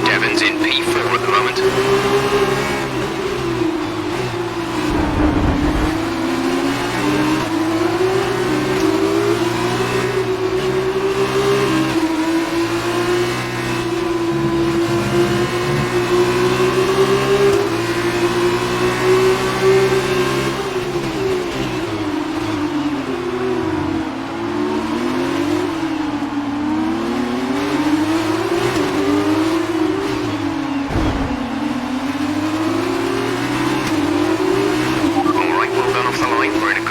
Devon's in P4 at the moment.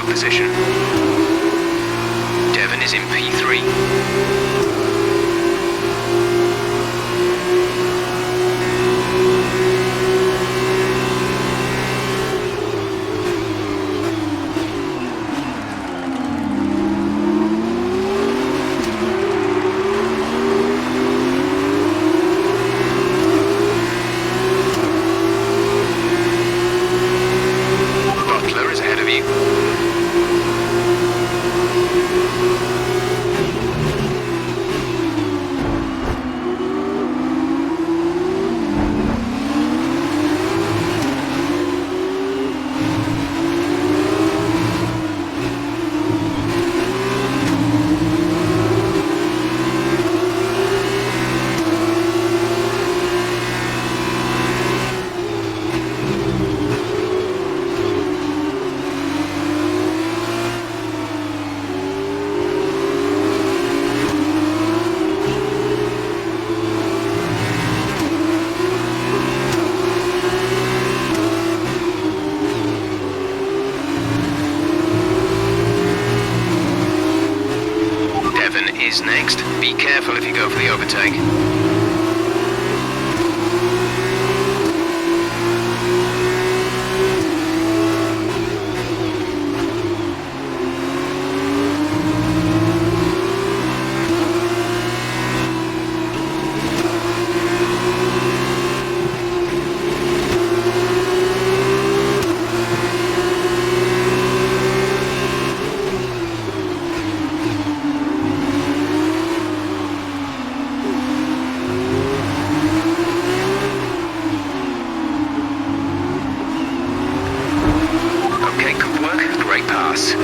Position. Devon is in P3. Butler is ahead of you. Is next. Be careful if you go for the overtake. Great pass.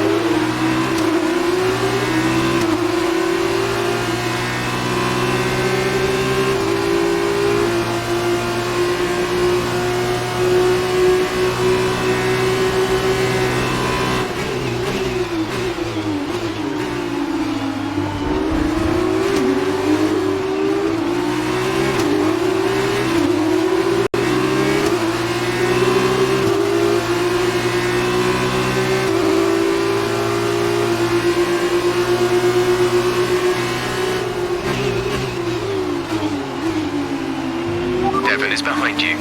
Devon is behind you.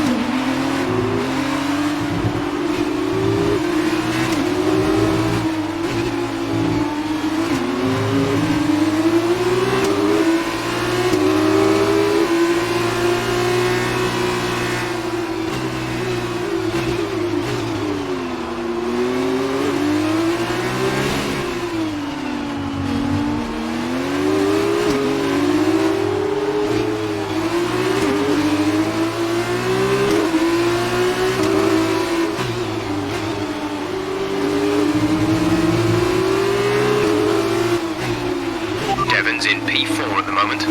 Devon's in P4 at the moment.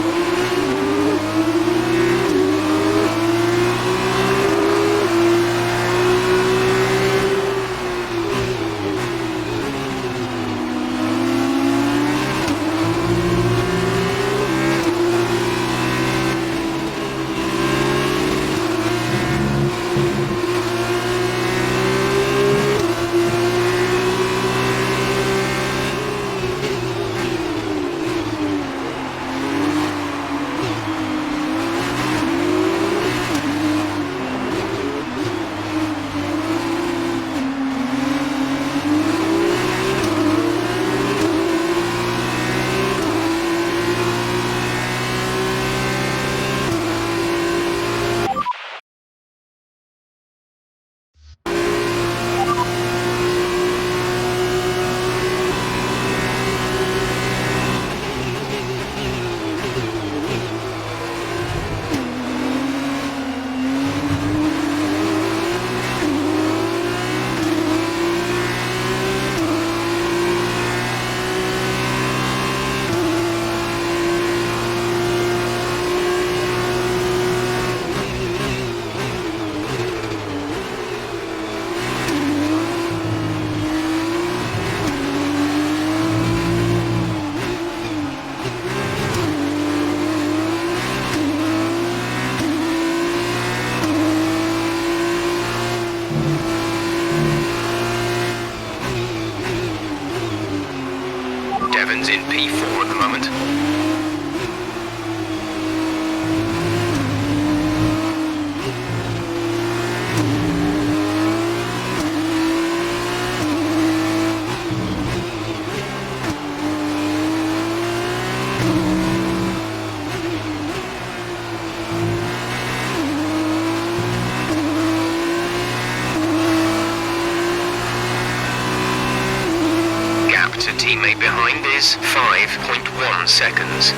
To teammate behind is 5.1 seconds.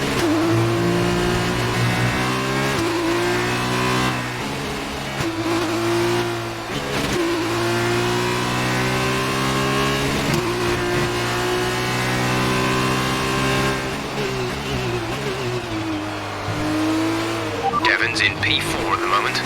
Devon's in P4 at the moment.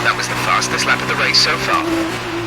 That was the fastest lap of the race so far.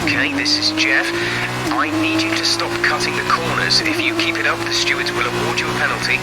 Okay, this is Jeff. I need you to stop cutting the corners. If you keep it up, the stewards will award you a penalty.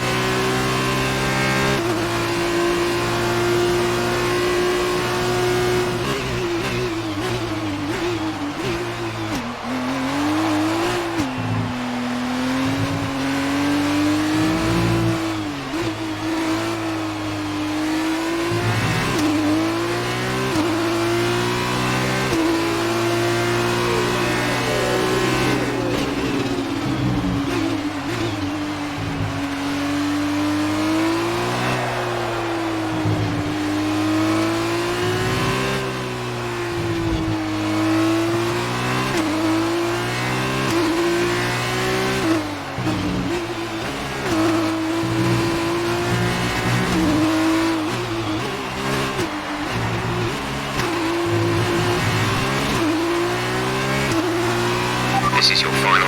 This is your final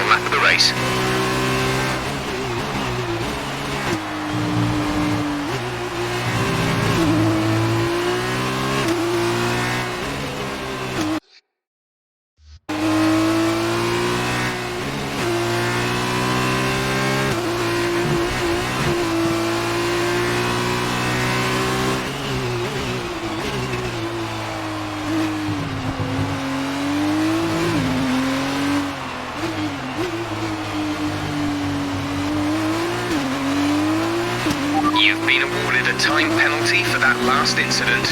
lap of the race. penalty for that last incident.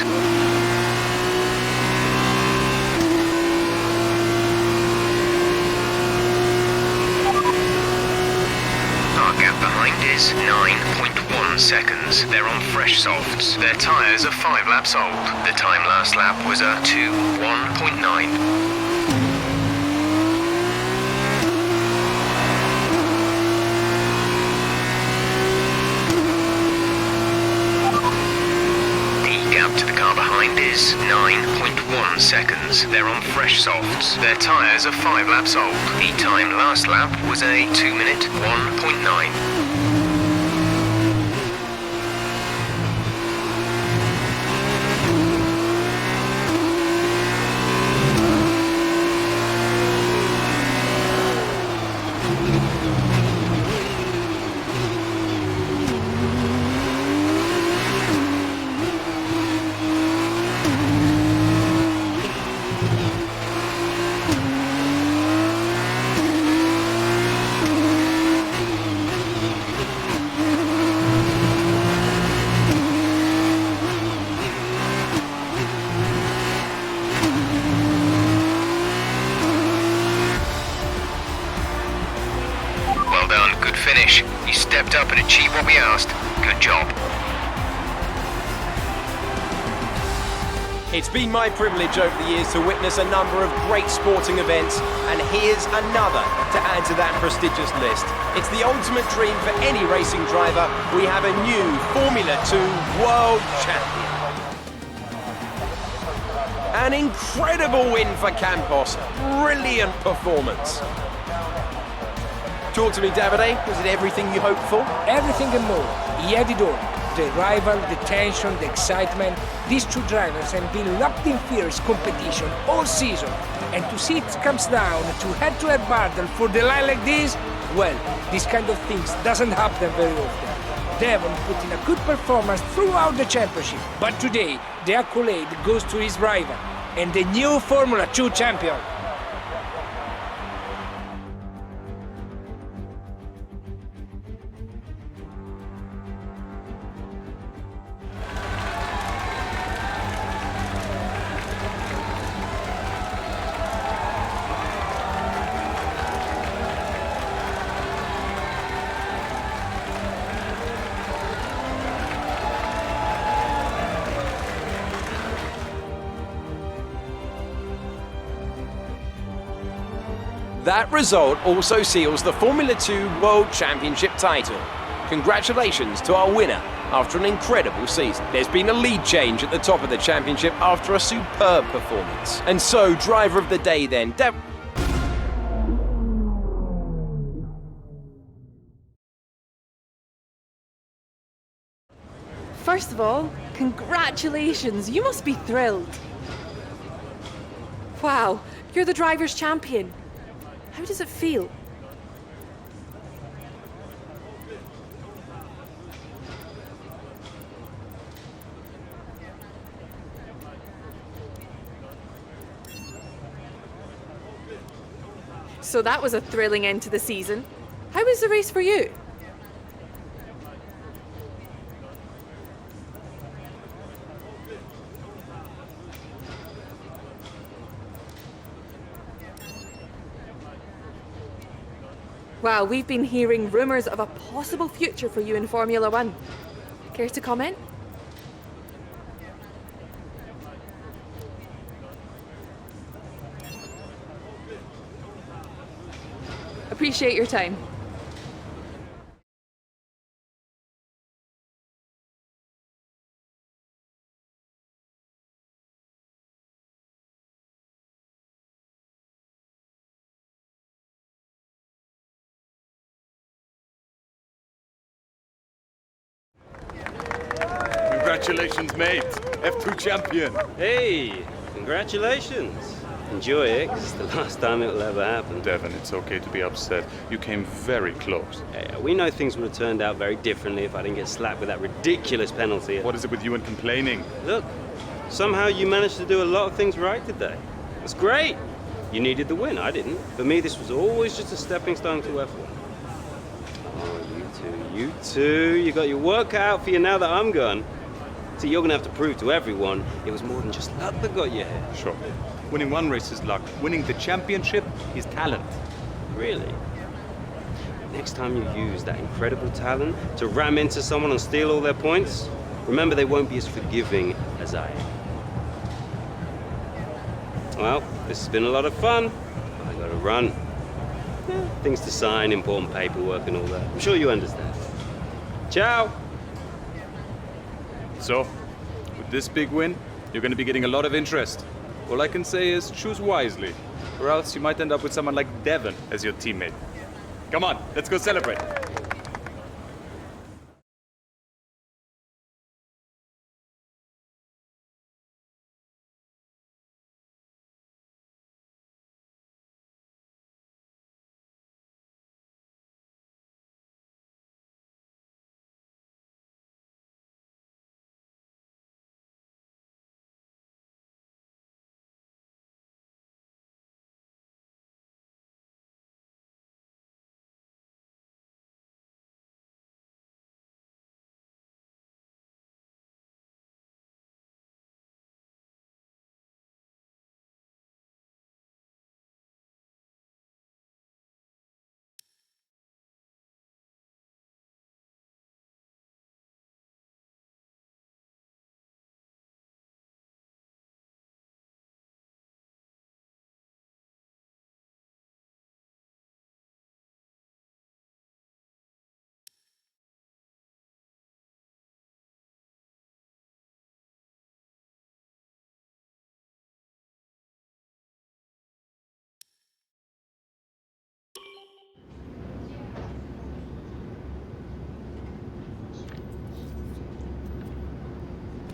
Our gap behind is 9.1 seconds. They're on fresh softs. Their tyres are 5 laps old. The time last lap was a 2:1.9. To the car behind is 9.1 seconds. They're on fresh softs. Their tyres are 5 laps old. The time last lap was a 2-minute 1.9. Finish. You stepped up and achieved what we asked. Good job. It's been my privilege over the years to witness a number of great sporting events, and here's another to add to that prestigious list. It's the ultimate dream for any racing driver. We have a new Formula 2 World Champion. An incredible win for Campos. Brilliant performance. Talk to me, Davide. Was it everything you hoped for? Everything and more. He had it all. The rival, the tension, the excitement. These two drivers have been locked in fierce competition all season. And to see it comes down to head-to-head battle for the line like this, well, this kind of things doesn't happen very often. Devon put in a good performance throughout the championship. But today, the accolade goes to his rival and the new Formula 2 champion. That result also seals the Formula 2 World Championship title. Congratulations to our winner after an incredible season. There's been a lead change at the top of the championship after a superb performance. And so, driver of the day then, First of all, congratulations. You must be thrilled. Wow, you're the driver's champion. How does it feel? So that was a thrilling end to the season. How was the race for you? Wow, we've been hearing rumours of a possible future for you in Formula 1. Care to comment? Appreciate your time. Congratulations, mate. F2 champion. Hey, congratulations. Enjoy it, 'cause it's the last time it'll ever happen. Devon, it's okay to be upset. You came very close. Yeah, we know things would have turned out very differently if I didn't get slapped with that ridiculous penalty. What is it with you and complaining? Look, somehow you managed to do a lot of things right today. That's great. You needed the win, I didn't. For me, this was always just a stepping stone to F1. Oh, you two. You got your work cut out for you now that I'm gone. So you're gonna have to prove to everyone it was more than just luck that got you here. Sure. Winning one race is luck. Winning the championship is talent. Really? Next time you use that incredible talent to ram into someone and steal all their points, remember they won't be as forgiving as I am. Well, this has been a lot of fun. I gotta run. Things to sign, important paperwork and all that. I'm sure you understand. Ciao! So, with this big win, you're going to be getting a lot of interest. All I can say is choose wisely, or else you might end up with someone like Devon as your teammate. Come on, let's go celebrate.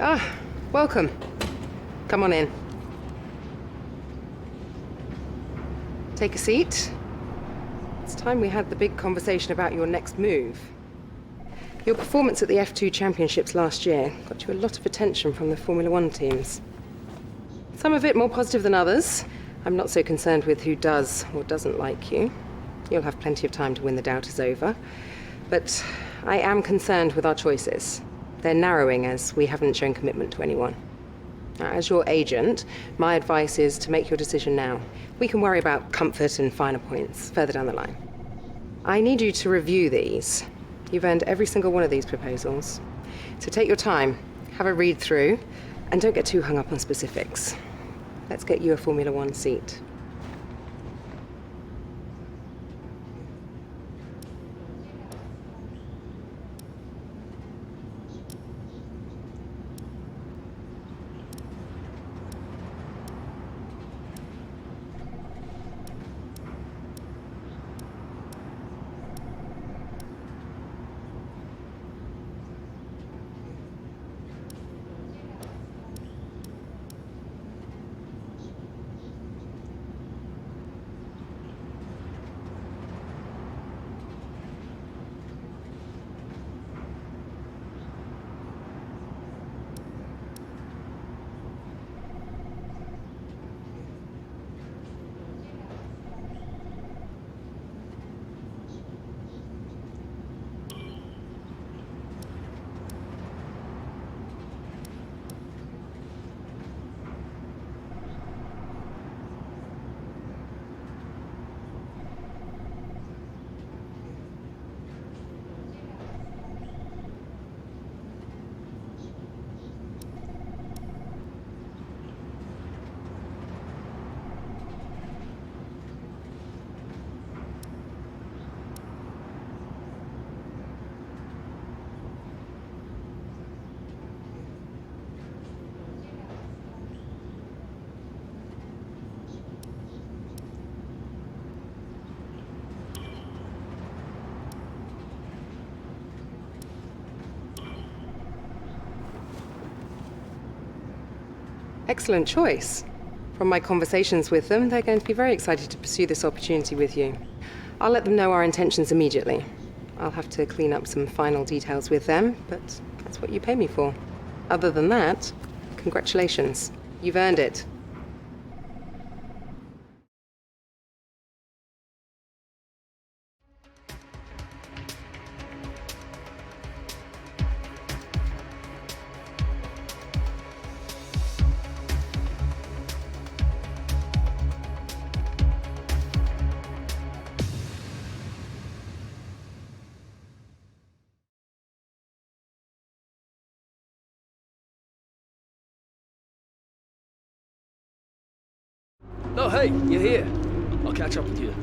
Ah, welcome. Come on in. Take a seat. It's time we had the big conversation about your next move. Your performance at the F2 Championships last year got you a lot of attention from the Formula One teams. Some of it more positive than others. I'm not so concerned with who does or doesn't like you. You'll have plenty of time to win the doubters over. But I am concerned with our choices. They're narrowing as we haven't shown commitment to anyone. Now, as your agent, my advice is to make your decision now. We can worry about comfort and finer points further down the line. I need you to review these. You've earned every single one of these proposals. So take your time, have a read through, and don't get too hung up on specifics. Let's get you a Formula One seat. Excellent choice. From my conversations with them, they're going to be very excited to pursue this opportunity with you. I'll let them know our intentions immediately. I'll have to clean up some final details with them, but that's what you pay me for. Other than that, congratulations. You've earned it. Oh, hey, you're here. I'll catch up with you.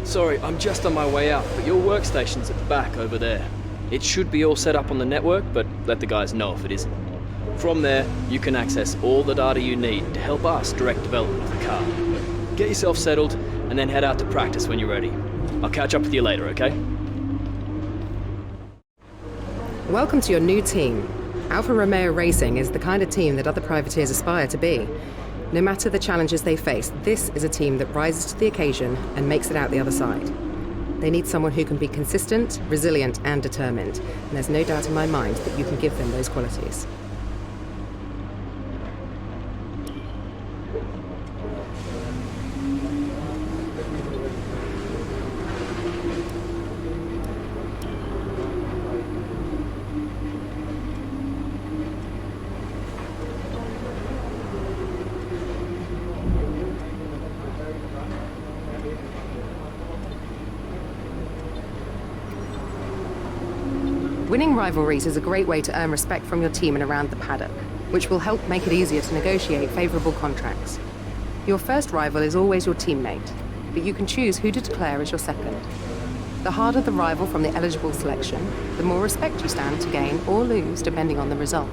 Sorry, I'm just on my way out, but your workstation's at the back over there. It should be all set up on the network, but let the guys know if it isn't. From there, you can access all the data you need to help us direct development of the car. Get yourself settled, and then head out to practice when you're ready. I'll catch up with you later, okay? Welcome to your new team. Alfa Romeo Racing is the kind of team that other privateers aspire to be. No matter the challenges they face, this is a team that rises to the occasion and makes it out the other side. They need someone who can be consistent, resilient, and determined. And there's no doubt in my mind that you can give them those qualities. Winning rivalries is a great way to earn respect from your team and around the paddock, which will help make it easier to negotiate favourable contracts. Your first rival is always your teammate, but you can choose who to declare as your second. The harder the rival from the eligible selection, the more respect you stand to gain or lose depending on the result.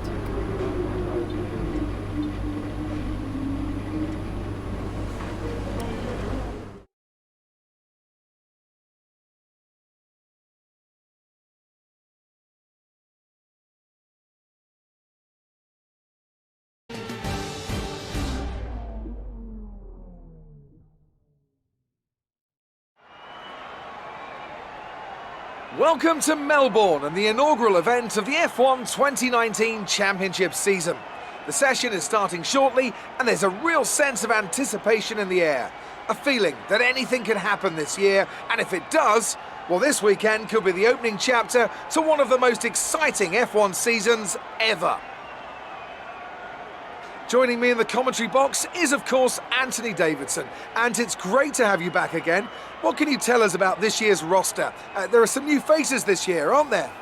Welcome to Melbourne and the inaugural event of the F1 2019 Championship season. The session is starting shortly and there's a real sense of anticipation in the air. A feeling that anything can happen this year, and if it does, well, this weekend could be the opening chapter to one of the most exciting F1 seasons ever. Joining me in the commentary box is, of course, Anthony Davidson. And it's great to have you back again. What can you tell us about this year's roster? There are some new faces this year, aren't there?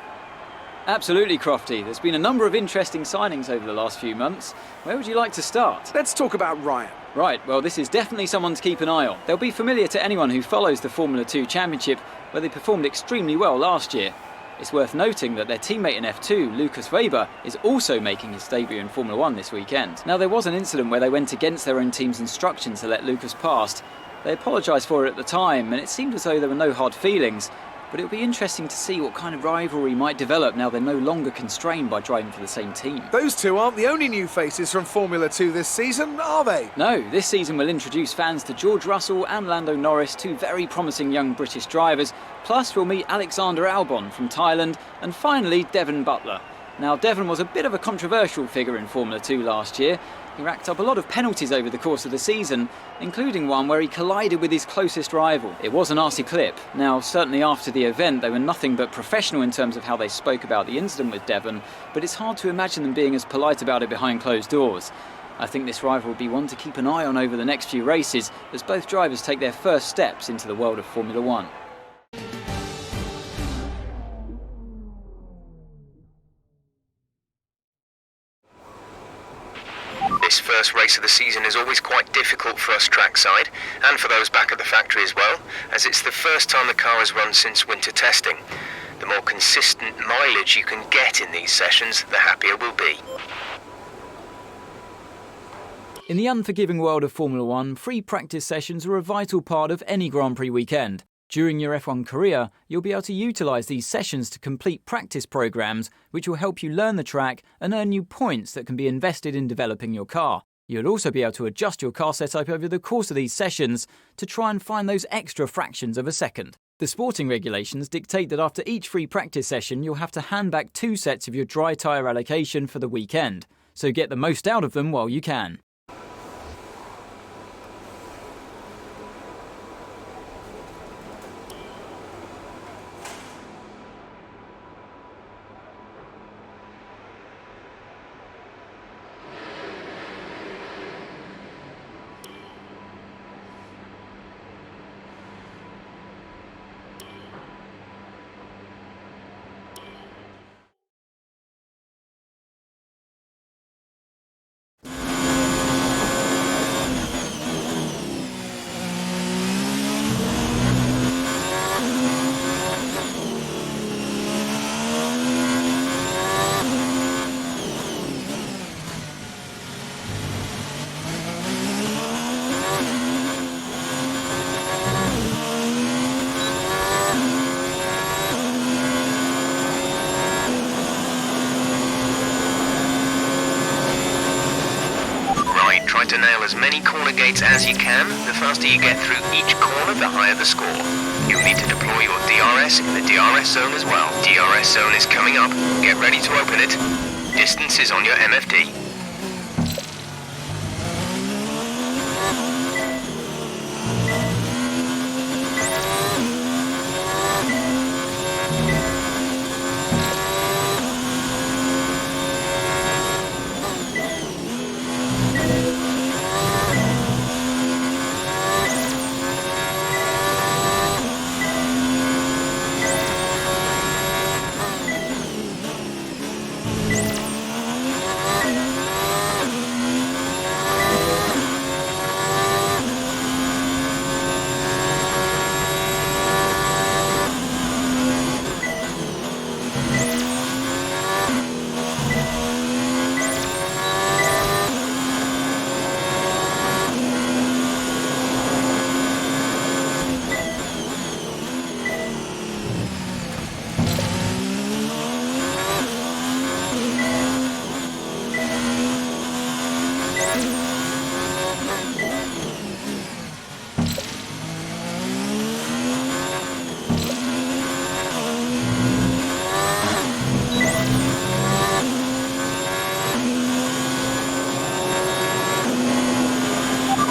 Absolutely, Crofty. There's been a number of interesting signings over the last few months. Where would you like to start? Let's talk about Ryan. Right, well, this is definitely someone to keep an eye on. They'll be familiar to anyone who follows the Formula 2 Championship, where they performed extremely well last year. It's worth noting that their teammate in F2, Lucas Weber, is also making his debut in Formula 1 this weekend. Now, there was an incident where they went against their own team's instructions to let Lucas past. They apologised for it at the time, and it seemed as though there were no hard feelings. But it'll be interesting to see what kind of rivalry might develop now they're no longer constrained by driving for the same team. Those two aren't the only new faces from Formula 2 this season, are they? No, this season will introduce fans to George Russell and Lando Norris, two very promising young British drivers. Plus, we'll meet Alexander Albon from Thailand, and finally, Devon Butler. Now, Devon was a bit of a controversial figure in Formula 2 last year. He racked up a lot of penalties over the course of the season, including one where he collided with his closest rival. It was an arsey clip. Now, certainly after the event, they were nothing but professional in terms of how they spoke about the incident with Devon, but it's hard to imagine them being as polite about it behind closed doors. I think this rival will be one to keep an eye on over the next few races, as both drivers take their first steps into the world of Formula 1. This first race of the season is always quite difficult for us trackside, and for those back at the factory as well, as it's the first time the car has run since winter testing. The more consistent mileage you can get in these sessions, the happier we'll be. In the unforgiving world of Formula 1, free practice sessions are a vital part of any Grand Prix weekend. During your F1 career, you'll be able to utilise these sessions to complete practice programmes, which will help you learn the track and earn you points that can be invested in developing your car. You'll also be able to adjust your car setup over the course of these sessions to try and find those extra fractions of a second. The sporting regulations dictate that after each free practice session, you'll have to hand back 2 sets of your dry tyre allocation for the weekend, so get the most out of them while you can. Try to nail as many corner gates as you can. The faster you get through each corner, the higher the score. You'll need to deploy your DRS in the DRS zone as well. DRS zone is coming up. Get ready to open it. Distance is on your MFD.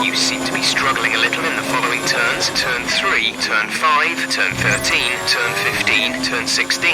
You seem to be struggling a little in the following turns. Turn 3, turn 5, turn 13, turn 15, turn 16.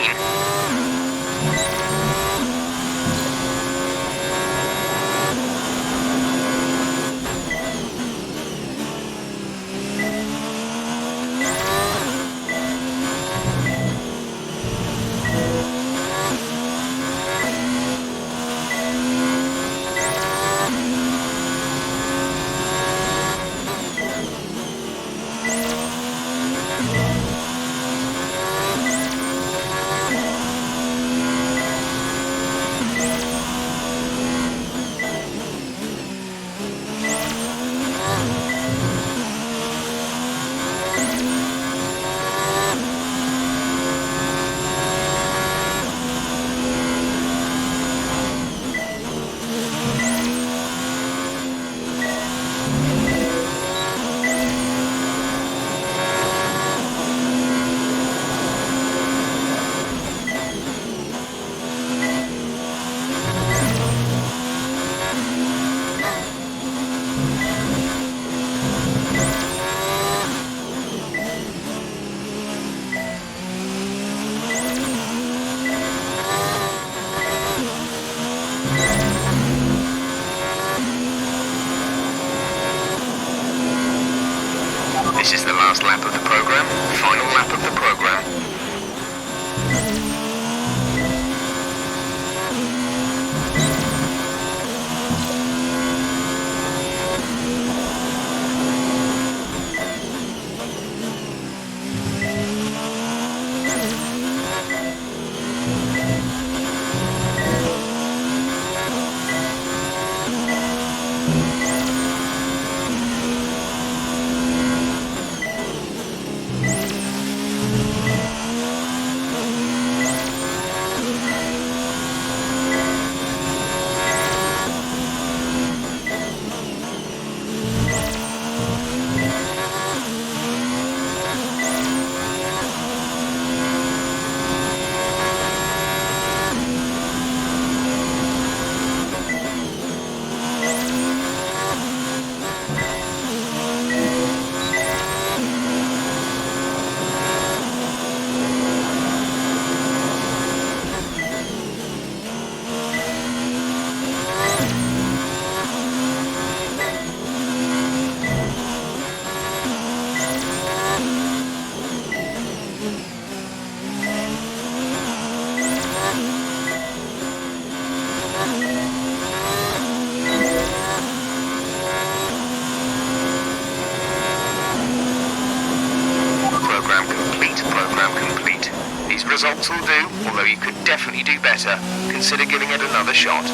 This is the last lap of the program, final lap of the program. Results will do, although you could definitely do better. Consider giving it another shot.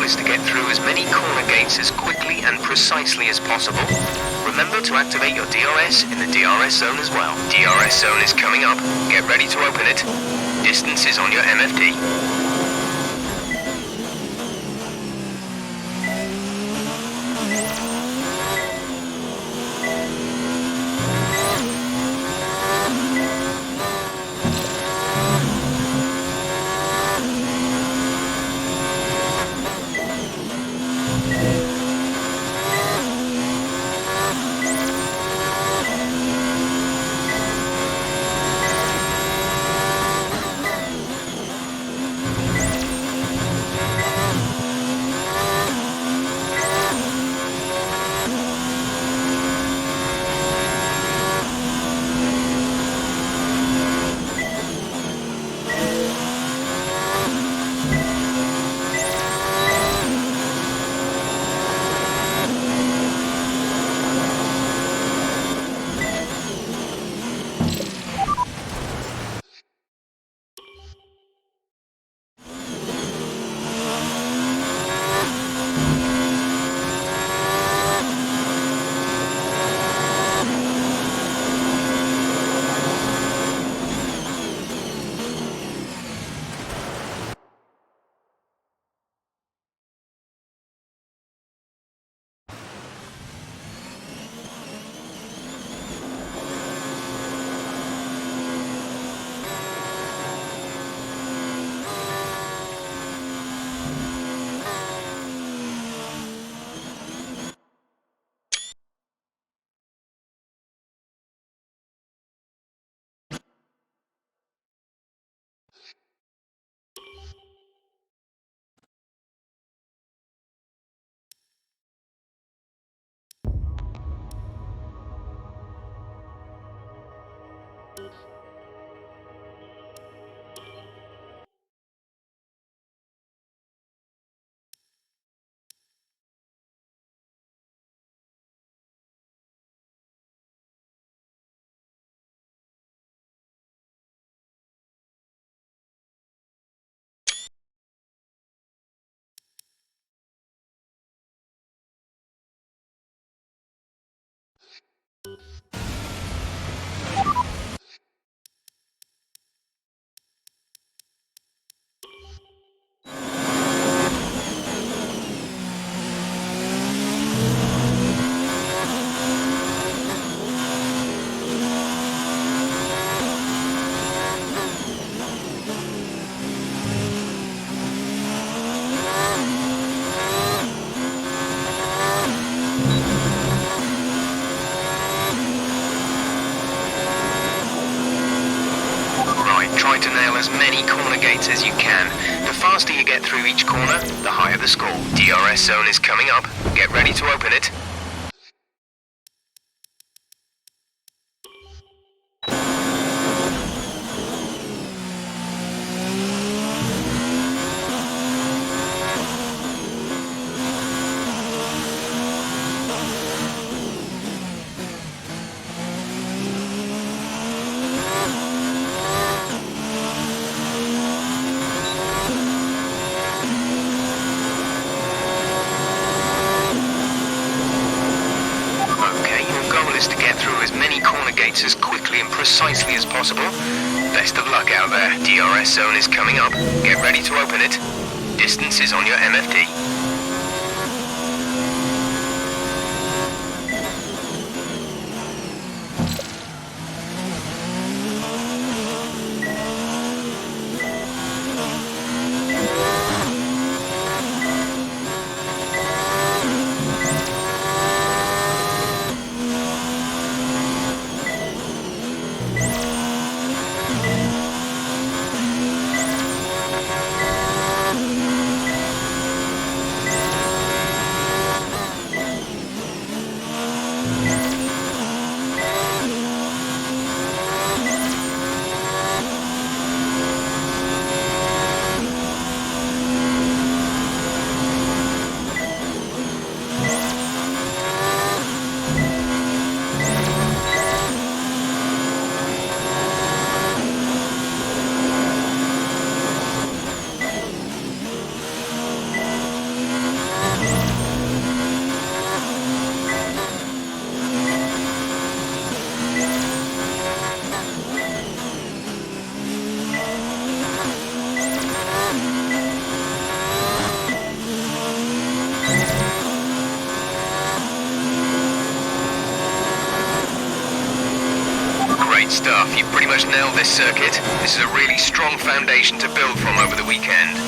is to get through as many corner gates as quickly and precisely as possible. Remember to activate your DRS in the DRS zone as well. DRS zone is coming up. Get ready to open it. Distance is on your MFD. Try to nail as many corner gates as you can. The faster you get through each corner, the higher the score. DRS zone is coming up. Get ready to open it. Is to get through as many corner gates as quickly and precisely as possible. Best of luck out there. DRS zone is coming up. Get ready to open it. Distance is on your MFD. stuff. You've pretty much nailed this circuit. This is a really strong foundation to build from over the weekend.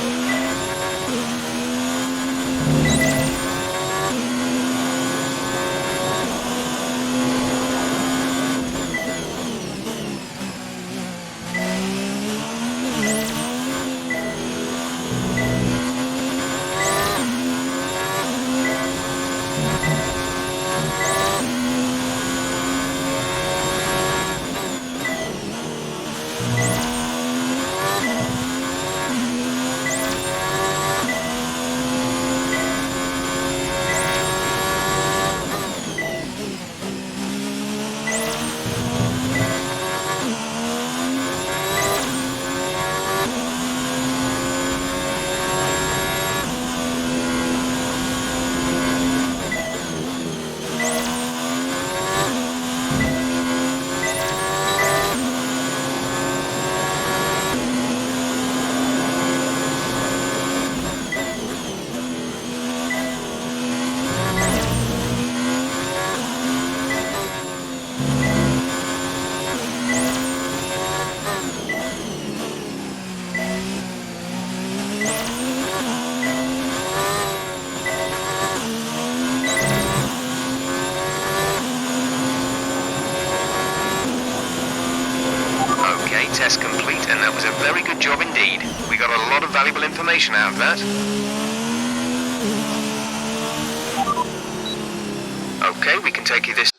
Test complete, and that was a very good job indeed. We got a lot of valuable information out of that. Okay, we can take you this.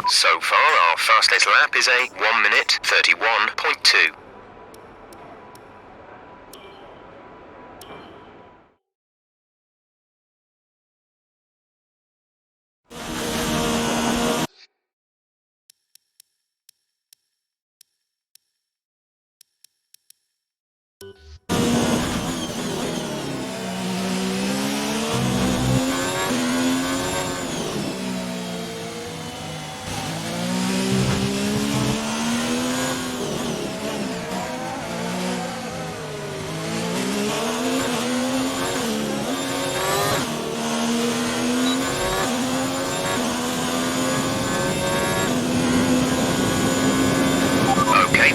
So far, our fastest lap is a 1 minute 31.2.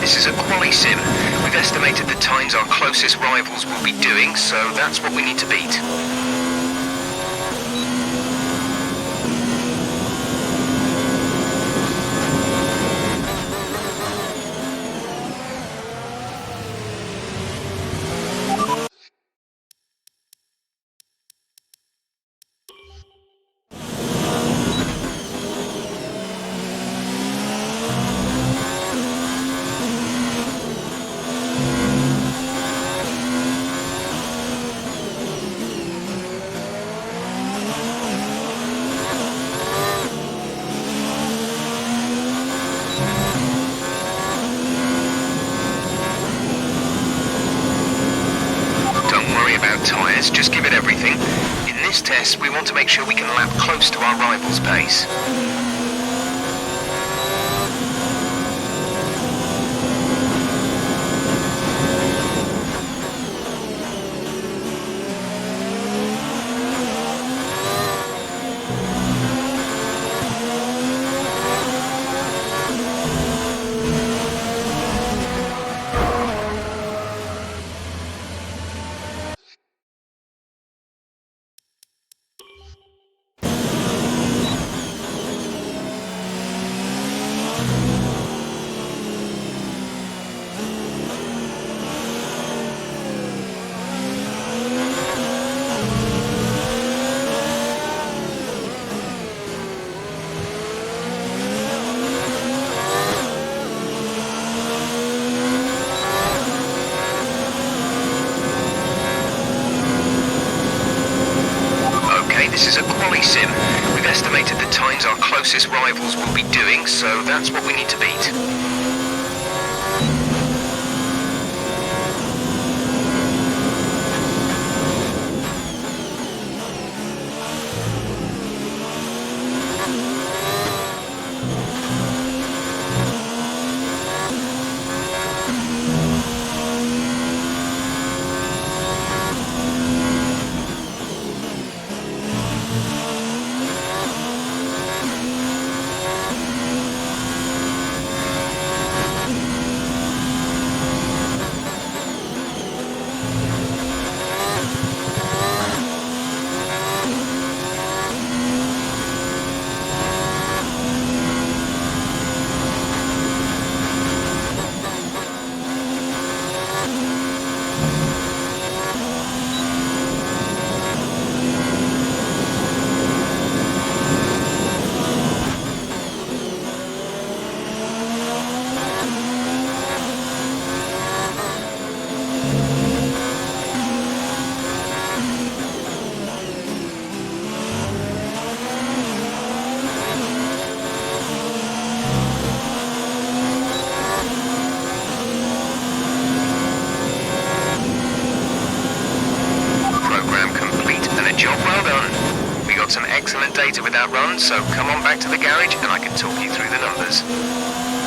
This is a quali sim. We've estimated the times our closest rivals will be doing, so that's what we need to beat. Tyres, just give it everything. In this test, we want to make sure we can lap close to our rival's pace. This is a quali sim. We've estimated the times our closest rivals will be doing, so that's what we need to beat. that run, so come on back to the garage and I can talk you through the numbers.